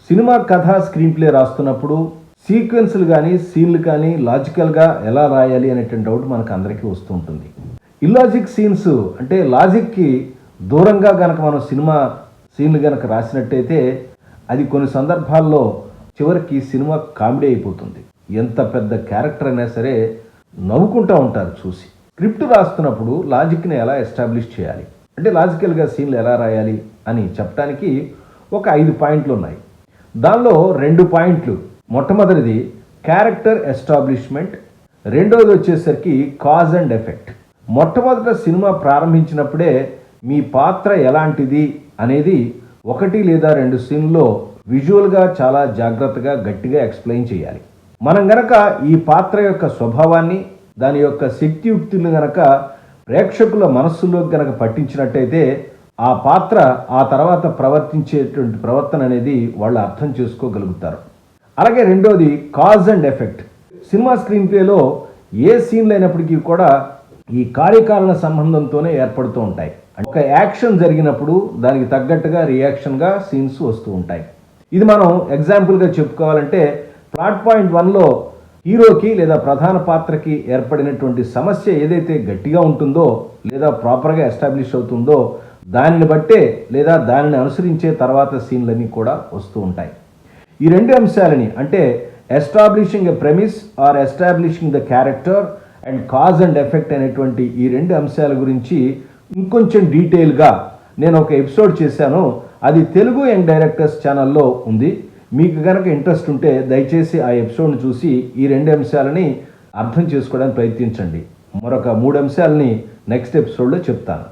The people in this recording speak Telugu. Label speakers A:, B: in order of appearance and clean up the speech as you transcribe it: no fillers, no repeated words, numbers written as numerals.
A: సినిమా కథ స్క్రీన్ ప్లే రాస్తున్నప్పుడు సీక్వెన్స్లు కానీ సీన్లు కానీ లాజికల్గా ఎలా రాయాలి అనేటువంటి డౌట్ మనకు అందరికీ వస్తూ ఉంటుంది. ఇల్లాజిక్ సీన్స్ అంటే లాజిక్కి దూరంగా గనక మనం సినిమా సీన్లు గనక రాసినట్టయితే అది కొన్ని సందర్భాల్లో చివరికి సినిమా కామెడీ అయిపోతుంది. ఎంత పెద్ద క్యారెక్టర్ అయినా సరే నవ్వుకుంటూ ఉంటారు చూసి. స్క్రిప్ట్ రాస్తున్నప్పుడు లాజిక్ని ఎలా ఎస్టాబ్లిష్ చేయాలి అంటే లాజికల్గా సీన్లు ఎలా రాయాలి అని చెప్పడానికి ఒక 5 పాయింట్లు ఉన్నాయి. దానిలో 2 పాయింట్లు, మొట్టమొదటిది క్యారెక్టర్ ఎస్టాబ్లిష్మెంట్, రెండోది వచ్చేసరికి కాజ్ అండ్ ఎఫెక్ట్. మొట్టమొదట సినిమా ప్రారంభించినప్పుడే మీ పాత్ర ఎలాంటిది అనేది 1 లేదా 2 సీన్లో విజువల్గా చాలా జాగ్రత్తగా గట్టిగా ఎక్స్ప్లెయిన్ చేయాలి. మనం గనక ఈ పాత్ర యొక్క స్వభావాన్ని దాని యొక్క శక్తియుక్తులు గనక ప్రేక్షకుల మనస్సులోకి గనక పట్టించినట్టయితే ఆ పాత్ర ఆ తర్వాత ప్రవర్తించేటువంటి ప్రవర్తన అనేది వాళ్ళు అర్థం చేసుకోగలుగుతారు. అలాగే రెండోది cause and effect. Cinema screen ప్లేలో ఏ సీన్లు అయినప్పటికీ కూడా ఈ కార్యకారణ సంబంధంతోనే ఏర్పడుతూ ఉంటాయి. ఒక యాక్షన్ జరిగినప్పుడు దానికి తగ్గట్టుగా రియాక్షన్గా సీన్స్ వస్తూ ఉంటాయి. ఇది మనం ఎగ్జాంపుల్గా చెప్పుకోవాలంటే ప్లాట్ పాయింట్ 1లో హీరోకి లేదా ప్రధాన పాత్రకి ఏర్పడినటువంటి సమస్య ఏదైతే గట్టిగా ఉంటుందో లేదా ప్రాపర్గా ఎస్టాబ్లిష్ అవుతుందో దానిని బట్టే లేదా దానిని అనుసరించే తర్వాత సీన్లన్నీ కూడా వస్తూ ఉంటాయి. ఈ 2 అంశాలని అంటే establishing a premise or establishing the character and cause and effect అనేటువంటి ఈ 2 అంశాల గురించి ఇంకొంచెం డీటెయిల్గా నేను ఒక ఎపిసోడ్ చేశాను. అది తెలుగు యంగ్ డైరెక్టర్స్ ఛానల్లో ఉంది. మీకు కనుక ఇంట్రెస్ట్ ఉంటే దయచేసి ఆ ఎపిసోడ్ని చూసి ఈ 2 అంశాలని అర్థం చేసుకోవడానికి ప్రయత్నించండి. మరొక 3 అంశాలని నెక్స్ట్ ఎపిసోడ్లో చెప్తాను.